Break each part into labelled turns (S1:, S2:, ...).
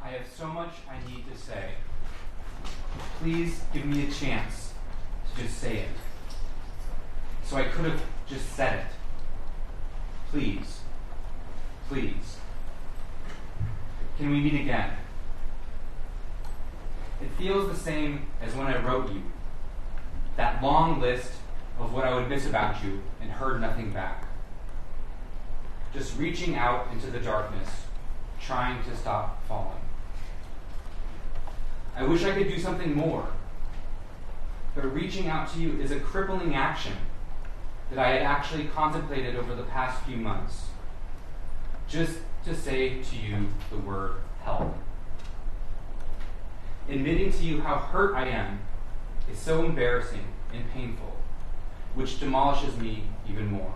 S1: I have so much I need to say. Please give me a chance to just say it. So I could have just said it. Please. Please. Can we meet again? It feels the same as when I wrote you. That long list of what I would miss about you and heard nothing back. Just reaching out into the darkness, trying to stop falling. I wish I could do something more, but reaching out to you is a crippling action that I had actually contemplated over the past few months. Just to say to you the word help. Admitting to you how hurt I am is so embarrassing and painful, which demolishes me even more.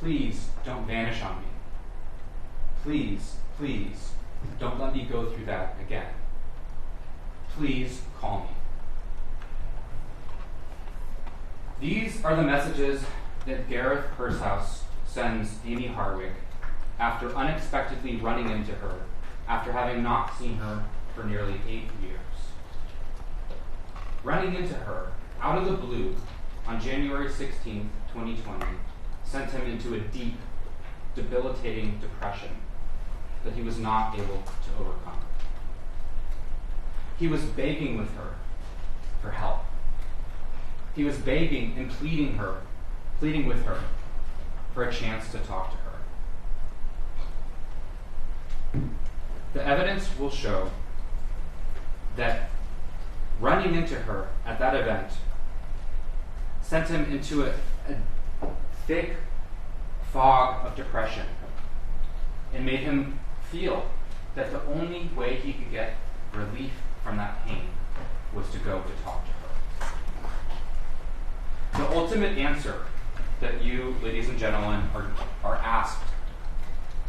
S1: Please don't vanish on me. Please, please, don't let me go through that again. Please call me. These are the messages that Gareth Pursehouse sends Amie Harwick after unexpectedly running into her after having not seen her for nearly 8 years. Running into her out of the blue on January 16, 2020, sent him into a deep, debilitating depression that he was not able to overcome. He was begging with her for help. He was begging and pleading with her for a chance to talk to her. The evidence will show that running into her at that event sent him into a thick fog of depression and made him feel that the only way he could get relief from that pain was to go to talk to her. The ultimate answer that you, ladies and gentlemen, are asked,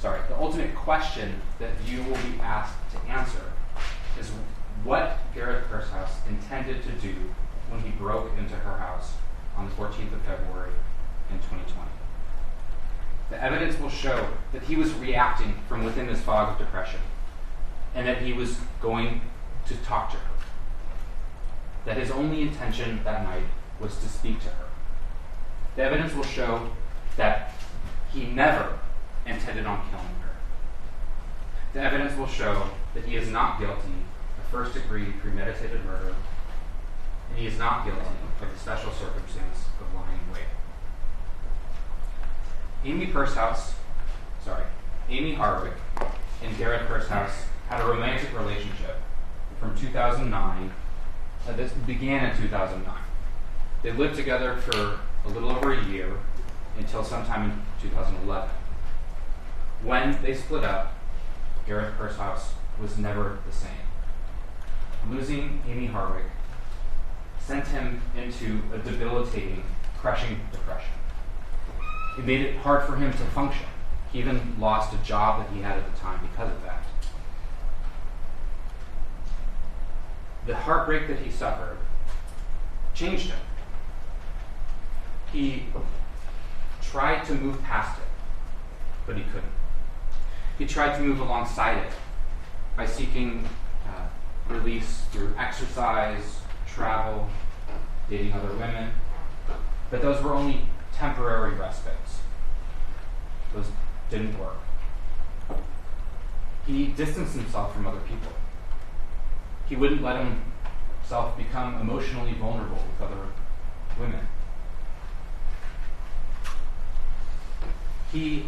S1: the ultimate question that you will be asked to answer is what Gareth Pursehouse intended to do when he broke into her house on the 14th of February in 2020. The evidence will show that he was reacting from within this fog of depression and that he was going to talk to her. That his only intention that night was to speak to her. The evidence will show that he never intended on killing her. The evidence will show that he is not guilty of first-degree premeditated murder, and he is not guilty of the special circumstance of lying in wait. Amie Harwick and Gareth Pursehouse had a romantic relationship from 2009. This began in 2009. They lived together for a little over a year until sometime in 2011. When they split up, Gareth Pursehouse was never the same. Losing Amie Harwick sent him into a debilitating, crushing depression. It made it hard for him to function. He even lost a job that he had at the time because of that. The heartbreak that he suffered changed him. He tried to move past it, but he couldn't. He tried to move alongside it by seeking release through exercise, travel, dating other women, but those were only temporary respites. Those didn't work. He distanced himself from other people. He wouldn't let himself become emotionally vulnerable with other women. He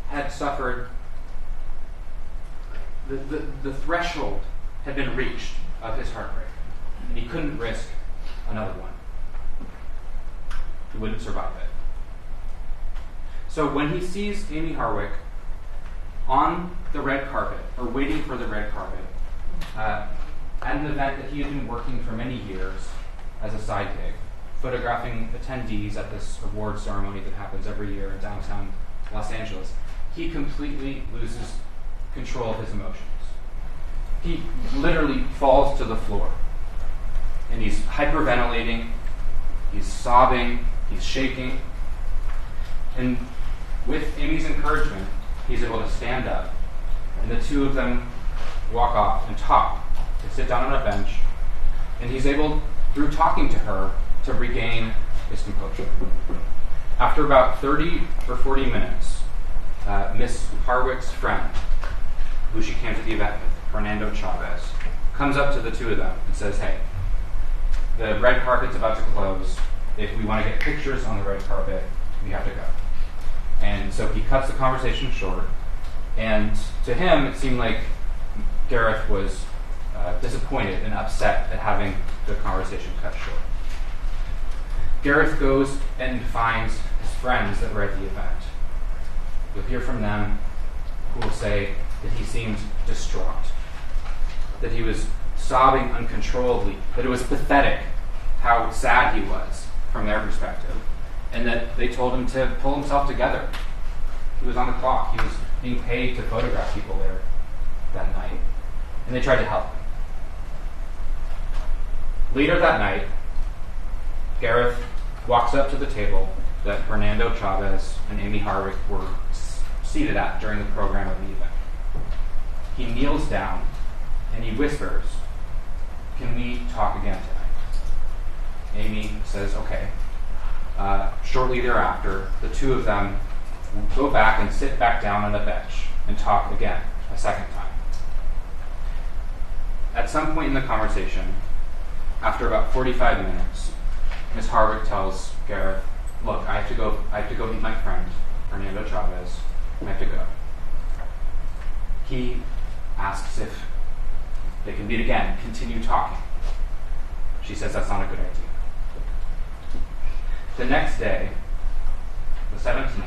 S1: had suffered, the threshold had been reached of his heartbreak, and he couldn't risk another one. He wouldn't survive it. So when he sees Amie Harwick on the red carpet, or waiting for the red carpet, at an event that he had been working for many years as a side gig, photographing attendees at this award ceremony that happens every year in downtown Los Angeles, he completely loses control of his emotions. He literally falls to the floor, and he's hyperventilating, he's sobbing, he's shaking, and with Amie's encouragement, he's able to stand up and the two of them walk off and talk. They sit down on a bench, and he's able, through talking to her, to regain his composure. After about 30 or 40 minutes, Miss Harwick's friend, who she came to the event with, Fernando Chavez, comes up to the two of them and says, hey, the red carpet's about to close. If we want to get pictures on the red carpet, we have to go. And so he cuts the conversation short, and to him, it seemed like Gareth was disappointed and upset at having the conversation cut short. Gareth goes and finds his friends that were at the event. You'll hear from them who will say that he seemed distraught, that he was sobbing uncontrollably, that it was pathetic how sad he was from their perspective, and that they told him to pull himself together. He was on the clock. He was being paid to photograph people there that night, and they tried to help him. Later that night, Gareth walks up to the table that Fernando Chavez and Amie Harwick were seated at during the program of the event. He kneels down and he whispers, "Can we talk again tonight?" Amie says, okay. Shortly thereafter, the two of them go back and sit back down on the bench and talk again, a second time. At some point in the conversation, after about 45 minutes, Ms. Harwick tells Gareth, look, I have to go meet my friend, Fernando Chavez. I have to go. He asks if they can meet again, continue talking. She says that's not a good idea. The next day, the 17th,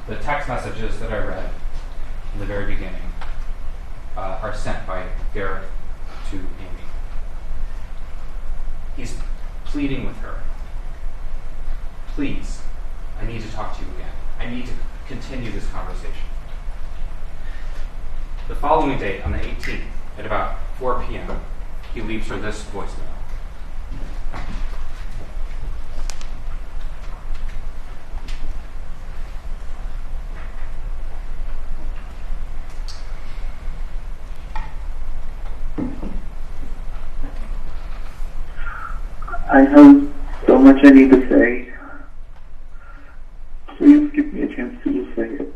S1: the text messages that I read in the very beginning are sent by Gareth to Amie. He's pleading with her. Please, I need to talk to you again. I need to continue this conversation. The following day, on the 18th, at about 4 p.m., he leaves her this voicemail.
S2: I have so much I need to say. Please give me a chance to just say it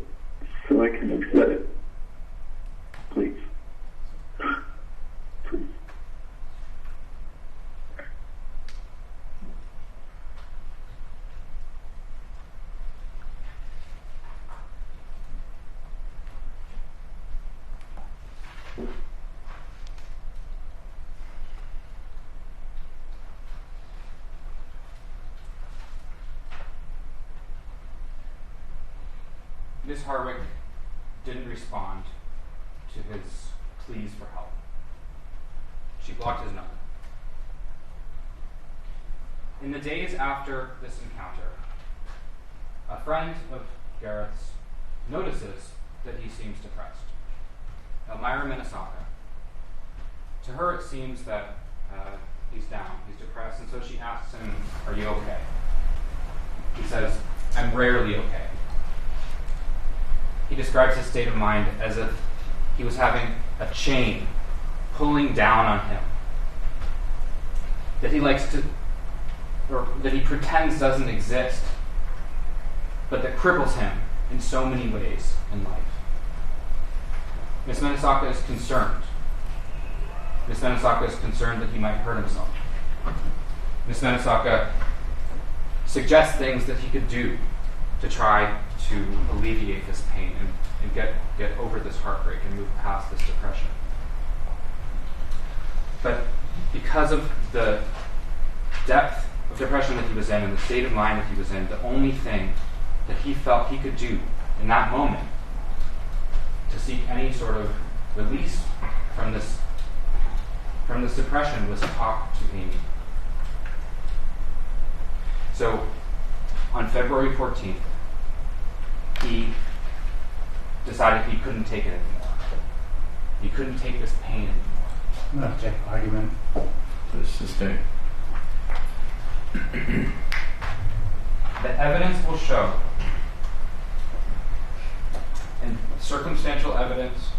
S2: so I can accept it. Please. Please.
S1: Ms. Harwick didn't respond to his pleas for help. She blocked his number. In the days after this encounter, a friend of Gareth's notices that he seems depressed. Elmira Minnesota. To her, it seems that he's down, he's depressed, and so she asks him, "Are you okay?" He says, "I'm rarely okay." He describes his state of mind as if he was having a chain pulling down on him that he likes to, or that he pretends doesn't exist, but that cripples him in so many ways in life. Ms. Minnesota is concerned. Ms. Minnesota is concerned that he might hurt himself. Ms. Minnesota suggests things that he could do to try to alleviate this pain and get over this heartbreak and move past this depression. But because of the depth of depression that he was in and the state of mind that he was in, the only thing that he felt he could do in that moment to seek any sort of release from this depression was to talk to Amie. So on February 14th, he decided he couldn't take it anymore. He couldn't take this pain anymore.
S3: I'm going to take an argument.
S4: Let's sustain.
S1: The evidence will show, and circumstantial evidence,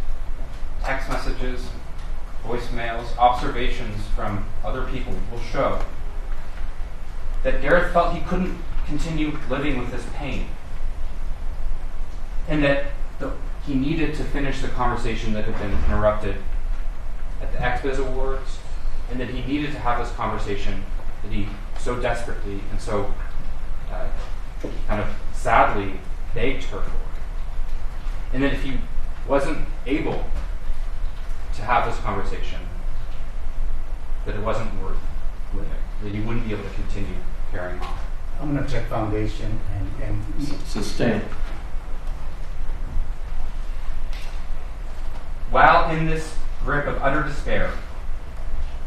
S1: text messages, voicemails, observations from other people will show that Gareth felt he couldn't continue living with this pain, and that he needed to finish the conversation that had been interrupted at the XBiz Awards, and that he needed to have this conversation that he so desperately and so kind of sadly begged her for. And that if he wasn't able to have this conversation, that it wasn't worth living, that he wouldn't be able to continue carrying on.
S3: I'm going to check foundation and
S4: Sustain.
S1: While in this grip of utter despair,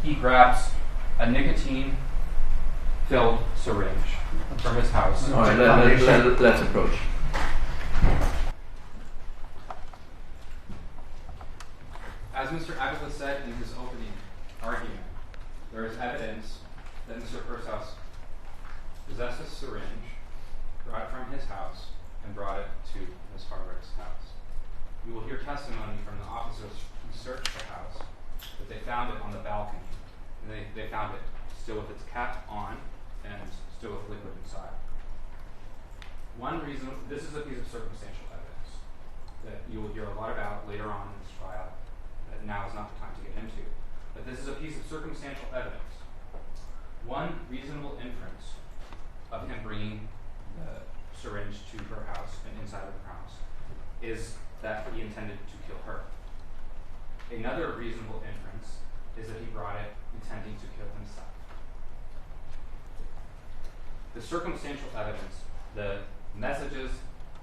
S1: he grabs a nicotine-filled syringe from his house.
S4: All right, let's approach.
S1: As Mr. Avila said in his opening argument, there is evidence that Mr. Pursehouse possessed a syringe, brought it from his house, and brought it to Ms. Harwick's house. You will hear testimony from the officers who searched the house that they found it on the balcony. And they found it still with its cap on and still with liquid inside. One reason, this is a piece of circumstantial evidence that you will hear a lot about later on in this trial, that now is not the time to get into. But this is a piece of circumstantial evidence. One reasonable inference of him bringing the syringe to her house and inside of her house is that he intended to kill her. Another reasonable inference is that he brought it intending to kill himself. The circumstantial evidence, the messages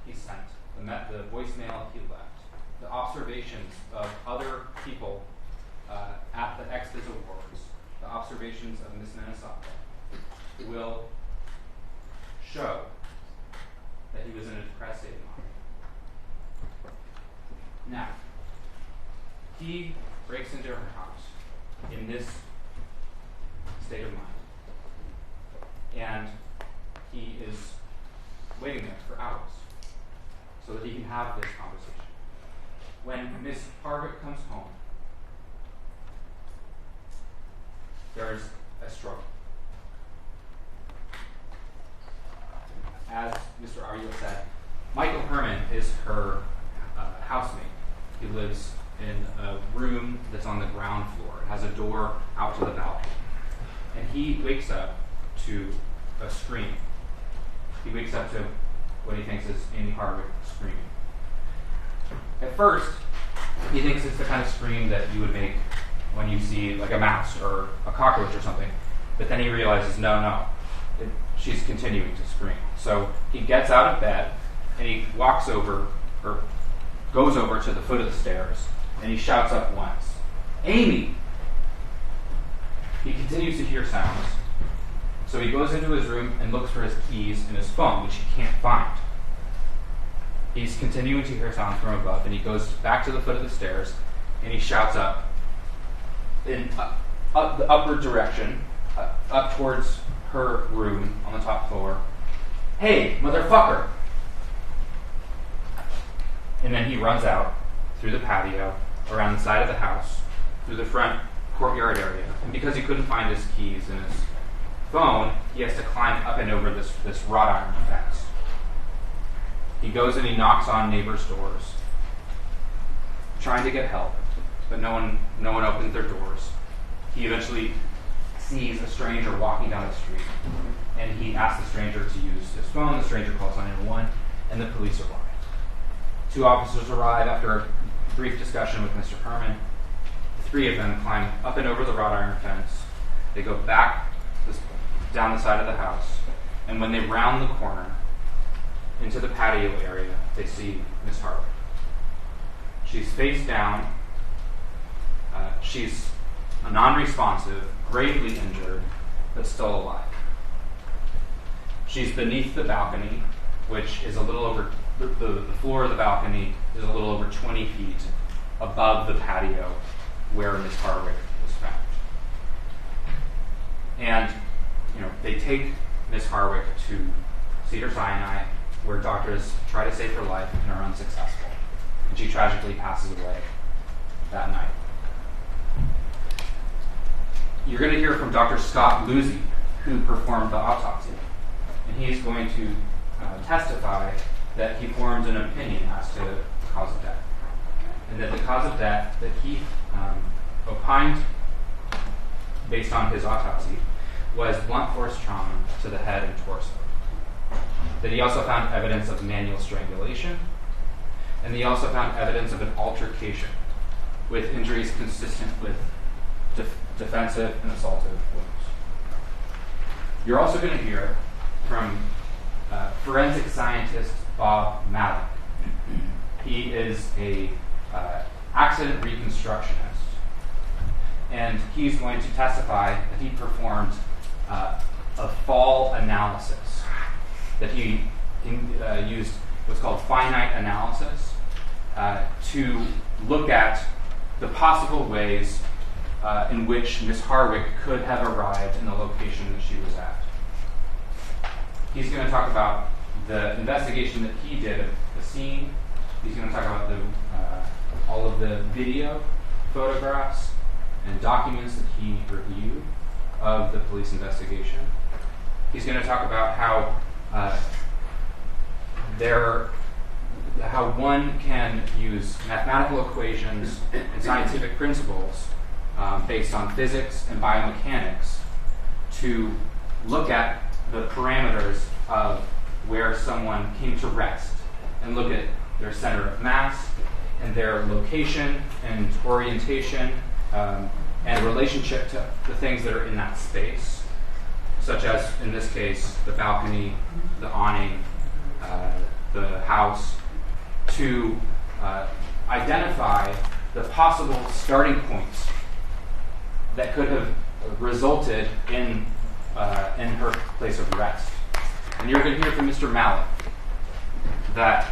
S1: he sent, the voicemail he left, the observations of other people at the XBiz Awards, the observations of Ms. Minnesota will show that he was in a depressed state of mind. Now, he breaks into her house in this state of mind, and he is waiting there for hours so that he can have this conversation. When Miss Harwick comes home, there's a struggle. As Mr. Ariel said, Michael Herman is her housemate. He lives in a room that's on the ground floor. It has a door out to the balcony. And he wakes up to a scream. He wakes up to what he thinks is Amie Harwick screaming. At first, he thinks it's the kind of scream that you would make when you see like a mouse or a cockroach or something. But then he realizes, no, she's continuing to scream. So he gets out of bed and he walks over, or goes over to the foot of the stairs, and he shouts up once, "Amie!" He continues to hear sounds. So he goes into his room and looks for his keys and his phone, which he can't find. He's continuing to hear sounds from above, and he goes back to the foot of the stairs, and he shouts up in the upward direction, up towards her room on the top floor, "Hey, motherfucker!" And then he runs out through the patio, around the side of the house, through the front courtyard area. And because he couldn't find his keys and his phone, he has to climb up and over this wrought iron fence. He goes and he knocks on neighbors' doors, trying to get help, but no one opens their doors. He eventually sees a stranger walking down the street, and he asks the stranger to use his phone. The stranger calls 911, and the police arrive. 2 officers arrive after a brief discussion with Mr. Herman. The 3 of them climb up and over the wrought iron fence. They go back down the side of the house, and when they round the corner into the patio area, they see Miss Harwick. She's face down. She's non-responsive, gravely injured, but still alive. She's beneath the balcony, which is a little over, the floor of the balcony is a little over 20 feet above the patio where Miss Harwick was found. And, they take Miss Harwick to Cedar-Sinai, where doctors try to save her life and are unsuccessful. and she tragically passes away that night. You're going to hear from Dr. Scott Luzzi, who performed the autopsy, and he's going to testify that he formed an opinion as to the cause of death, and that the cause of death that he opined based on his autopsy was blunt force trauma to the head and torso. That he also found evidence of manual strangulation, and he also found evidence of an altercation with injuries consistent with defensive and assaultive wounds. You're also going to hear from forensic scientist Bob Malik. He is a accident reconstructionist, and he's going to testify that he performed a fall analysis, that he used what's called finite analysis to look at the possible ways in which Ms. Harwick could have arrived in the location that she was at. He's going to talk about the investigation that he did of the scene. He's going to talk about all of the video, photographs, and documents that he reviewed of the police investigation. He's going to talk about how one can use mathematical equations and scientific principles based on physics and biomechanics to look at the parameters of where someone came to rest and look at their center of mass and their location and orientation and relationship to the things that are in that space, such as, in this case, the balcony, the awning, the house, to identify the possible starting points that could have resulted in her place of rest. And you're going to hear from Mr. Malik that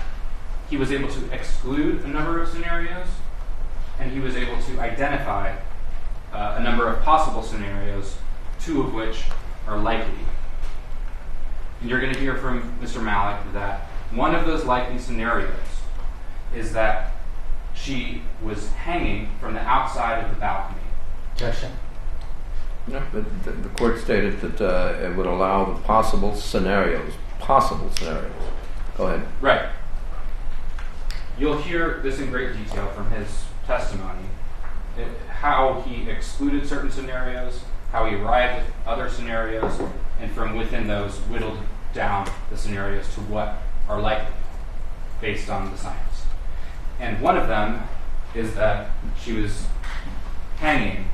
S1: he was able to exclude a number of scenarios, and he was able to identify a number of possible scenarios, two of which are likely. And you're going to hear from Mr. Malik that one of those likely scenarios is that she was hanging from the outside of the balcony.
S3: Objection.
S4: No, but the court stated that it would allow the possible scenarios. Go ahead.
S1: Right. You'll hear this in great detail from his testimony, how he excluded certain scenarios, how he arrived at other scenarios, and from within those whittled down the scenarios to what are likely based on the science. And one of them is that she was hanging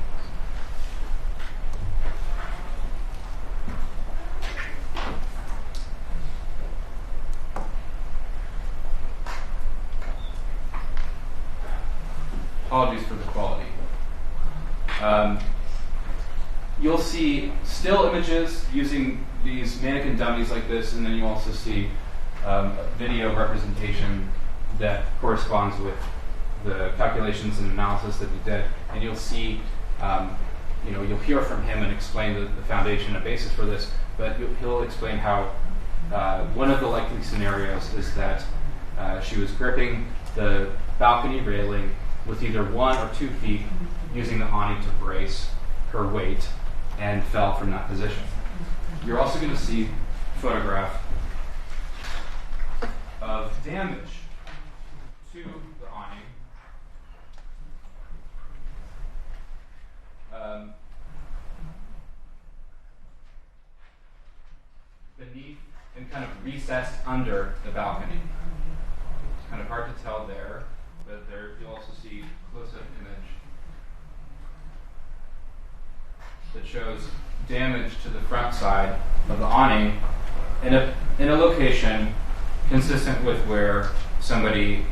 S1: apologies for the quality. You'll see still images using these mannequin dummies like this, and then you also see a video representation that corresponds with the calculations and analysis that we did. And you'll see, you'll hear from him and explain the foundation and basis for this, but he'll explain how one of the likely scenarios is that she was gripping the balcony railing with either 1 or 2 feet, using the awning to brace her weight, and fell from that position. You're also going to see a photograph of damage to the awning beneath and kind of recessed under the balcony. It's kind of hard to tell there, but there you'll also see a close-up image that shows damage to the front side of the awning in a location consistent with where somebody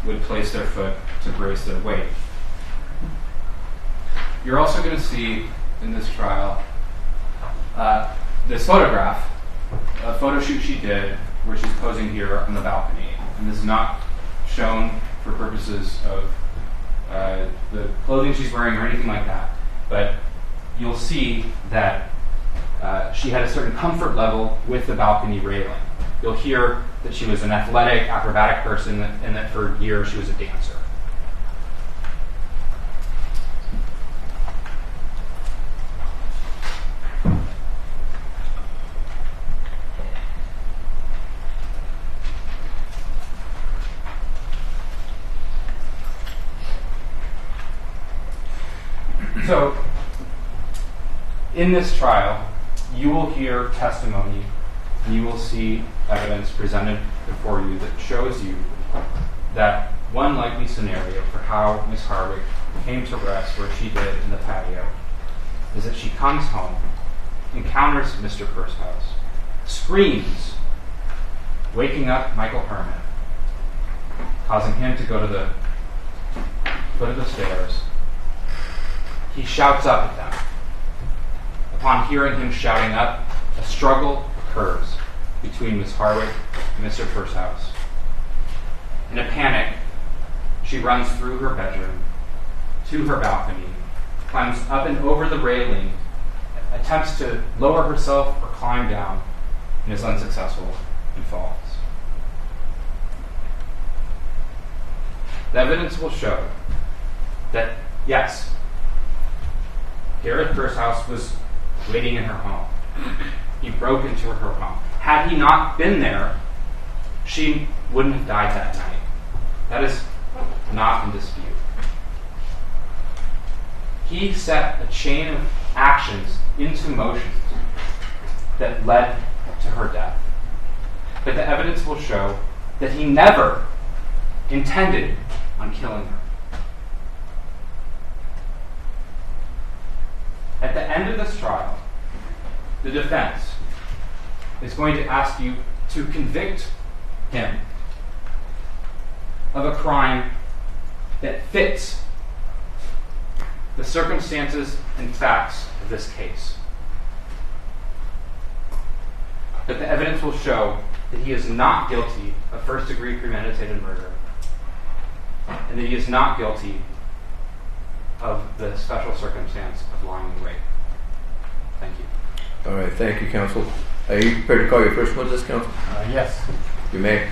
S1: would place their foot to brace their weight. You're also going to see in this trial this photograph, a photo shoot she did where she's posing here on the balcony. And this is not shown for purposes of the clothing she's wearing or anything like that. But you'll see that she had a certain comfort level with the balcony railing. You'll hear that she was an athletic, acrobatic person and that for years she was a dancer. So, in this trial, you will hear testimony and you will see evidence presented before you that shows you that one likely scenario for how Ms. Harwick came to rest where she did in the patio is that she comes home, encounters Mr. Pursehouse, screams, waking up Michael Herman, causing him to go to the foot of the stairs. He shouts up at them. Upon hearing him shouting up, a struggle occurs between Ms. Harwick and Mr. Pursehouse. In a panic, she runs through her bedroom to her balcony, climbs up and over the railing, attempts to lower herself or climb down, and is unsuccessful and falls. The evidence will show that, yes, Gareth Pursehouse was waiting in her home. He broke into her home. Had he not been there, she wouldn't have died that night. That is not in dispute. He set a chain of actions into motion that led to her death. But the evidence will show that he never intended on killing her. At the end of this trial, the defense is going to ask you to convict him of a crime that fits the circumstances and facts of this case. But the evidence will show that he is not guilty of first-degree premeditated murder, and that he is not guilty of the special circumstance of lying in wait. Thank you.
S4: All right, thank you, counsel. Are you prepared to call your first witness, counsel?
S3: Yes.
S4: You may.